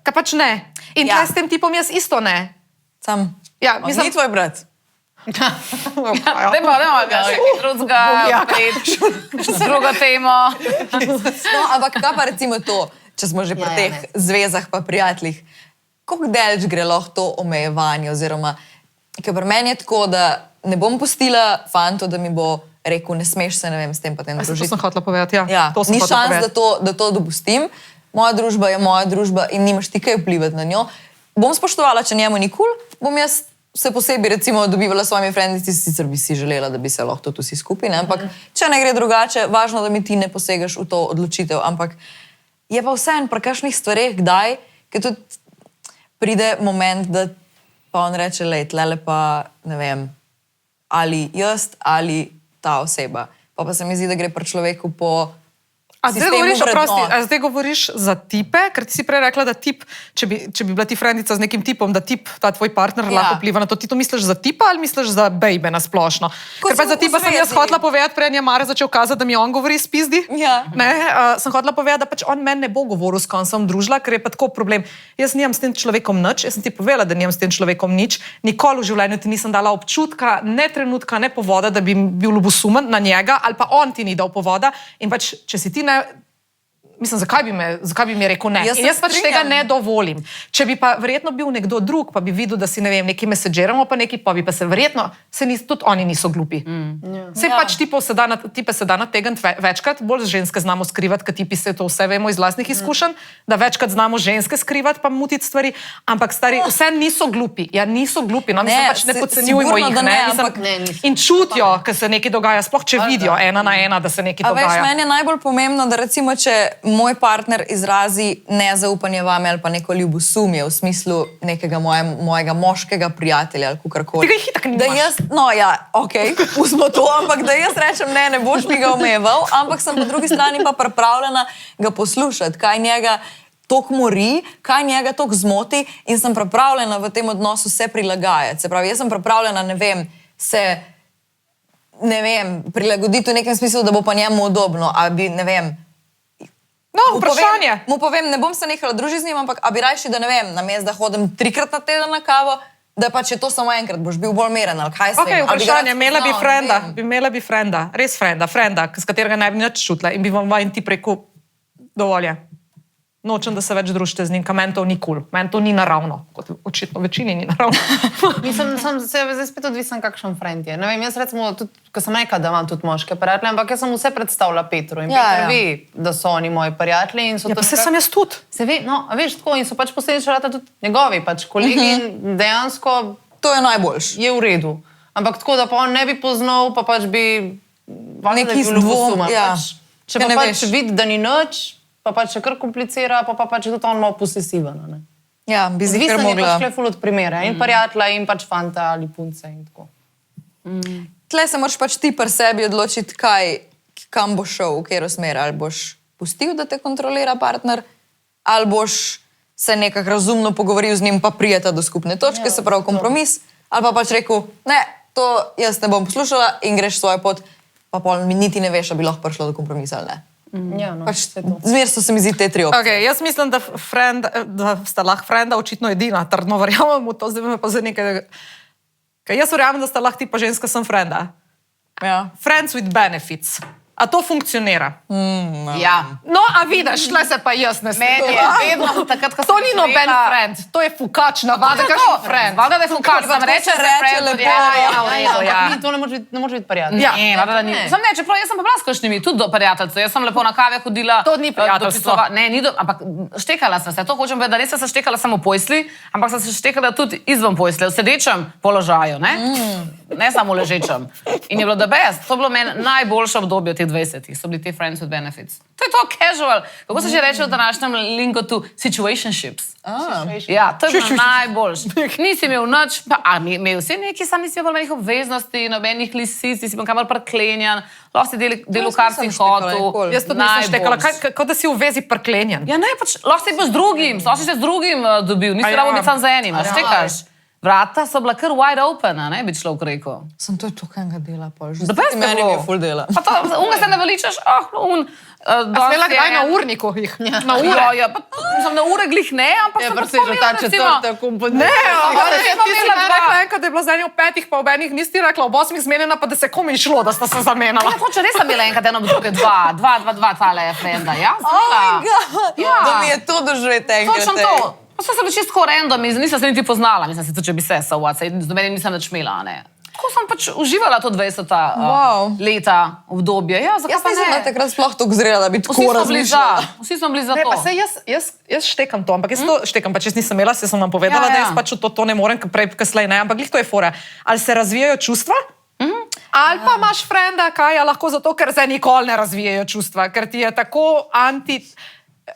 Ker pač ne. In Ja. ja. S tem tipom jaz isto ne. Sam. Ja, On mislim, ni tvoj brat. Dajmo ga še kaj drugega odpreti, z drugo temo. No, ampak kaj pa recimo to, če smo že pri Ja, teh ne. zvezah pa prijateljih, koliko daleč gre lahko to omejevanje, oziroma, ker pri meni je tako, da ne bom pustila fantu, da mi bo rekel, ne smeš se, ne vem, s tem pa tem to družiti. sem hotela povedati. Ja, Ja, to sem ni hotela šans, povedati. da to dopustim. Moja družba je moja družba in nimaš ti kaj vplivati na njo. Bom spoštovala, če njemu ni kul, bom jaz se posebej recimo dobivala s svojimi frendici, sicer bi si želela, da bi se lahko tudi vsi skupaj, ne? Ampak če ne gre drugače, važno, da mi ti ne posegaš v to odločitev. Ampak je pa vseeno pri kakšnih stvareh, kdaj, ker tudi pride moment, da pa on reče, lej, tlele pa, ne vem, ali jaz ali ta oseba. Pa se mi zdi, da gre pri človeku po A zdaj sistemu govoriš, vrednot. oprosti, a zdaj govoriš za tipe, ker ti si prej rekla, da tip, če bi bila ti frendica z nekim tipom, da tip, ta tvoj partner Ja. lahko vpliva na to. Ti to misliš za tipa ali misliš za bejbe na splošno? Ker pa sem za tipa v sem jaz zvezi. hotela povedati, prej je Mare začel kazati, da mi on govori spizdi. Ja. Ne, sem hotela povedati, da pač on meni ne bo govoril, s kom sem družila, ker je pa tako problem. Jaz nimam s tem človekom nič, jaz sem ti povedala, da nimam s tem človekom nič. Nikoli v življenju ti nisem dala občutka, ne trenutka, ne povoda, da bi bil ljubosumen na njega, ali pa on ti ni dal povoda. In pač, če si ti ne. Mislim, zakaj bi mi rekel ne? Jaz se In jaz pač strinjam. tega ne dovolim. Če bi pa verjetno bil nekdo drug, pa bi videl, da si ne vem, neki mesežeramo, pa neki, pa bi pa se verjetno, tudi oni niso glupi. Sej Ja. pač tipe se da nategniti večkrat, bolj ženske znamo skrivati, ker tipi se to vse vemo iz lastnih izkušenj, da večkrat znamo ženske skrivati, pa mutiti stvari, ampak stari, vse niso glupi. Ja, niso glupi, no, mislim, Ne, pač ne si- podcenjujmo sigurno, jih, da ne, ne, mislim, ampak ne, niso. in čutijo, ker se nekaj dogaja, sploh če vidijo ena na ena, da se nekaj A veš, dogaja. meni je najbolj pomembno, da recimo, če moj partner izrazi nezaupanje vame ali pa neko ljubosumje v smislu nekega mojega moškega prijatelja ali kakorkoli. Tega itak nimaš. Da jaz, no ja, ok, pustimo to, ampak da jaz rečem ne boš mi ga omejeval, ampak sem po drugi strani pa pripravljena ga poslušati, kaj njega toliko mori, kaj njega toliko zmoti in sem pripravljena v tem odnosu se prilagajati. Se pravi, jaz sem pripravljena, ne vem, prilagoditi v nekem smislu, da bo pa njemu udobno, ali bi, ne vem, No, vprašanje. Mu povem, ne bom se nehala družiti z njim, ampak a bi rajši, da ne vem, namesto da hodim 3-krat na teden na kavo, da pa če to samo enkrat, boš bil bolj miren ali kaj se Okay, vprašanje, imela bi frenda, res frenda, s katerega ne bi nič čutila in bi vam vajen ti rekel, dovolj je. Nočem, da se več družite z njim, ker meni to ni kul, meni to ni naravno, kot očitno večini ni naravno. Mislim, sem se zdaj spet odvisen, kakšen friend je. Ne vem, jaz recimo, tudi, ko sem rekla, da imam tudi moške prijatelje, ampak jaz sem vse predstavila Petru in Peter ve, da so oni moji prijatelji. In so Ja, pa tudi se sem jaz tudi. Se ve, no, a veš tako in so pač posledično rata tudi njegovi pač kolegi in dejansko To je najboljš. je v redu. Ampak tako, da pa on ne bi poznal, pa pač bi Neki dvom, ja. Če Ker pa ne pač veš. vidi, da ni nič, pa pač še kar komplicira, pa pač je tudi on malo posesiven. Ne? Ja, bi si kar Odvisno je pač mogla. tle ful od primera. In prijatelja, in pač fanta ali punce in tako. Tle se moraš pač ti pri sebi odločiti, kam boš šel, v katero smer. Ali boš pustil, da te kontrolira partner, ali boš se nekako razumno pogovoril z njim, pa prijeta do skupne točke, se pravi kompromis, ali pa pač rekel, ne, to jaz ne bom poslušala in greš svojo pot, pa pol mi niti ne veš, da bi lahko prišlo do kompromisa ali ne. Ja, no, Pač vse to. zmer so se mi zdi te tri opcije. Okay, jaz mislim, da sta lahko frenda očitno edina, trdno verjamem v to, zdaj me pa za nekaj. Ker jaz verjamem, da sta lahko ti pa ženska sem frenda. Ja. Friends with benefits. A to funkcionira? Ja. No, a vidiš, tle se pa jaz ne Meni je vedno takrat, ko To sem ni noben živela- friend, to je fukač, navada, To je kakšen to. friend. Valjda, da je fukač, sam reče, da je friend, lepo. ja, v redu, ja. Ampak ni, to ne moreš biti prijatelj. Ja. Ne, valjda, da ni. Sam ne, čeprav jaz sem pa bila s kakšnimi, tudi do prijateljcev. Jaz sem lepo na kave hodila. To ni prijateljstvo. Ne, ni ampak štekala sem se. To hočem povedati, da res sem se štekala samo v posli, ampak sem se štekala tudi izven posle, v sedečem položaju, ne samo v ležečem. In je bilo the best. To je bilo meni najboljše obdobje v teh 20-ih, so bili ti friends with benefits. To je to casual. Kako se že reče v današnjem lingotu? Situationships. Ja, to je bilo najboljše. Nisi imel nič, pa imel si neki, sam nisi imel nobenih obveznosti, nobenih lisic, nisi bil kamor priklenjen, lahko si delal, kar si nisem štekala hotel. nikoli. Jaz tudi nisem štekala, kot da si v vezi prklenjen. Ja, ne, pač lahko si bil z drugim, lahko si se z drugim dobil, nisi A ja. rabo biti sam z enim, a štekaš. Vrata so bila kar wide open, a ne bi človek rekel. Sem to tukajnega dela, pol. Že Da brez meni tega. je full dela. Pa to, unga se ne veličaš, Smela kdaj na urniku jih? Na ure? Ja, ja, pa sem na ure glih ne, ampak Ja, sem pa presežeš ta spomnila, recimo. četrtek, Ne, recimo ti si imela nam dva. rekla enkrat, da je bila z enim v 5, pa ob enih nisi rekla, ob 8 zmenjena, pa da se komi šlo, da sta se zamenjala. Ja, točno, res sem imela enkrat eno druge dva tale frenda, ja? Ja. Da mi je to doživeti enkrat. Točno to. Pa so se bili čisto random, nisem se niti poznala, mislim, sicer, če bi se savati, z nobenim nisem nič imela, ne. Tako sem pač uživala to 20 Wow. leta obdobje. Ja, zakaj Jaz pa nisem ne? bila takrat sploh tako zrela, da bi Vsi tako smo bili za, razmišljala. vsi smo bili za Ne, to. pa se jaz štekam to, ampak jaz to štekam, pač jaz nisem imela, se sem vam povedala, Ja, da ja. jaz pač v to ne morem, ker prej, slej ne, ampak glih to je fora. Ali se razvijajo čustva? Ali pa imaš frenda, kaj je lahko zato, ker se nikoli ne razvijajo čustva, ker ti je tako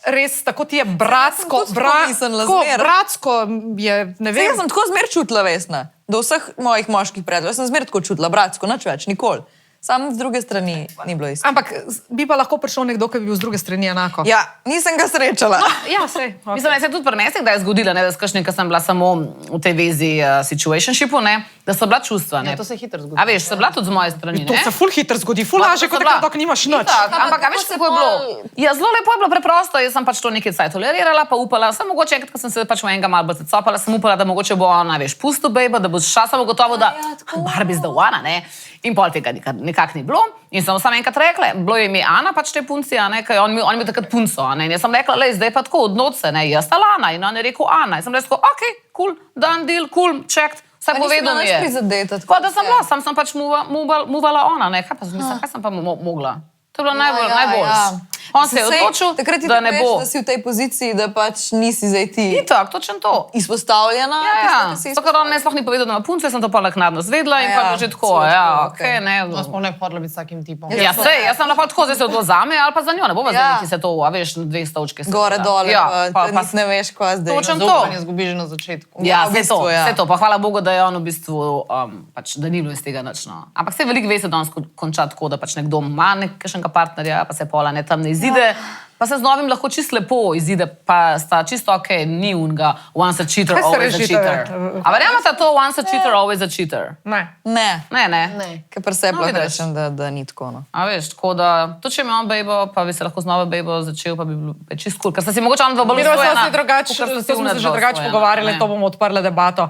res, tako ti je bratsko, tudi tako mislila tako zmer. bratsko je, ne Jaz vem. sem tako zmer čutila, Vesna, do vseh mojih moških predlogov. Sem zmer tako čutila, bratsko, nič več, nikoli. Sam z druge strani ni bilo isto. Ampak bi pa lahko prišel nekdo, ki bi bil z druge strani enako. Ja, nisem ga srečala. Ja, sej. Mislim, da se je tudi pri meni kdaj zgodilo, ne, da s kakšnim, ki sem bila samo v tej vezi situationshipu, ne, da so bila čustva. Ne. Ja, to se hitro zgodi. A veš, so bila tudi z moje strani. To ne? se ful hitro zgodi, ful Ma, lažje, to kot so bila. da nimaš nič. Itak, ampak a veš, kako je bilo? Ja, zelo lepo je bilo, preprosto. Jaz sem pač to nekaj cajt tolerirala, pa upala, sem mogoče enkrat, ko sem se pač v enega malo bolj zacopala, sem upala, da mogoče bo ona, veš, pustil bejba, da bo s časom gotovo, da Barbie zdavana, ne. In pol tega nikak ni bilo. In sem samo enkrat rekla, bilo je ime Ana, pač te punci, a ne, ker on je imel takrat punco, a ne. In jaz sem rekla, lej, zdaj pa tako, odnoce, ne, jaz sta Lana. In on je rekel Ana. In sem rekla, ok, cool, done deal, cool, checked. Vse Pa nisi povedal bila mi nič je. prizadeta, tako Tako da sem vse. bila, sam sem pač muvala ona, ne, kaj pa mislim, kaj sem pa mogla. To je bilo najbolj. On se je odločil, takrat ti da tako ne veš, bo. da si v tej poziciji, da pač nisi zdaj ti Itak, točno to. izpostavljena. Ja, tisto, da si zato ker on me sploh ni povedal, da ima punce, sem to pa naknadno zvedla in Ja, pa že tako, celo ja, tako, ok, okej. ne. No, sploh ne bi hodila biti s takim tipom. Ja, sej, jaz sem lahko tako, zdaj se to zame ali pa za njo, ne bo Ja. zdaj, ki se to, a veš, na dveh stolčkih. se gore dela. dole, Ja, pa nisi ne veš, kva zdaj. Točno to. Zaupanje zgubiš že na začetku. Ja, v vse bistvu, to, ja. vse to. Pa hvala Bogu, da je on v bistvu, pač, da ni bilo iz tega nič. No. Ampak se veliko ve, se danes konča tako, da pač nekdo ima nekega partnerja, pa se pola ne tam ne izide. Pa se z novim lahko čisto lepo izide, pa sta čisto ok, ni unga, once a cheater, Kaj se always a reži, cheater. to je? A verjamete to, once a cheater, always a cheater? Ne. Ne, Ne, ne. Ne. ker pri sebi No, lahko vidiš. rečem, da ni tako. No. A veš, tako da, tudi če ima bejbo, pa bi se lahko z novo bejbo začel, pa bi bilo čisto kul, ker sta si mogoče on dva bolj Mi usvojena, smo se drugače, kakor sta si to smo ona se že dva drugače usvojena, pogovarjali, ne. to bomo odprli debato.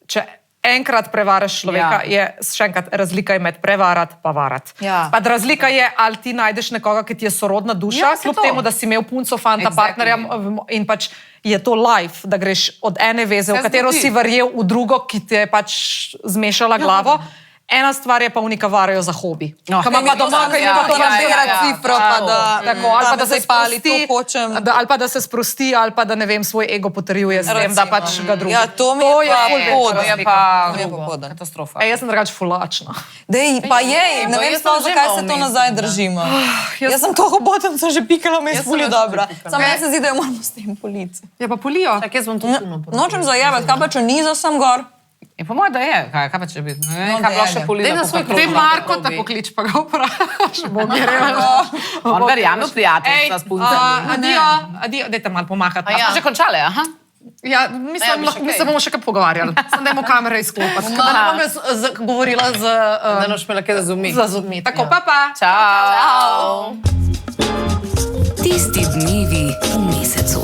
Če enkrat prevaraš človeka, Ja. je še enkrat razlika je med prevarati pa varati. Ja. Pa razlika je, ali ti najdeš nekoga, ki ti je sorodna duša, Ja, saj kljub to. temu, da si imel punco, fanta, Exactly. partnerja in pač je to life, da greš od ene veze, Se v katero zgodi. si verjel, v drugo, ki ti je pač zmešala glavo. Ena stvar je pa unika varajo za hobi. No, Ko ima pa doma, ko ima pa doma cifro, pa da tako, ali pa da se pali, to sprosti, hočem. ali pa da se sprosti, ali pa da ne vem, svoj ego potrjuje z tem, da Recimo. pač ga drugi. Ja, to mi je pa ful večja pod. To je razlika. pa To je pa poden. katastrofa. Jaz sem drugače fulačna. Dej, pa je, ne vem jaz sploh, sem že zakaj malo se to vmes, nazaj da. držimo. jaz- Jaz sem to hobotnico že pikala, me je Jaz sem fuli jo dobra. tudi pikala. Samo meni se zdi, da jo moramo s tem polici. Ja, pa polijo. Čak, jaz bom to tuno Nočem zajebati, kaj pa če nizo sem gor? Je po mojem, da je. Kaj pa če bi? Ne vem, No, kaj bi lahko da je. še polila. Daj na po svoj kakor- Te krog. Marko te poklič, pa ga vprašaš. Bom je On verjame v prijateljstva s puncami. Adijo, dajte malo pomahati. A smo že končale, aha? Ja, mislim, bi še mi kaj. se bomo še kaj pogovarjali. Samo dajmo kamere izklopiti. Da ne bom jaz govorila Da noš imela kaj za zumi. za zubmi. Tako, pa pa. Čau. Tisti dnevi v mesecu.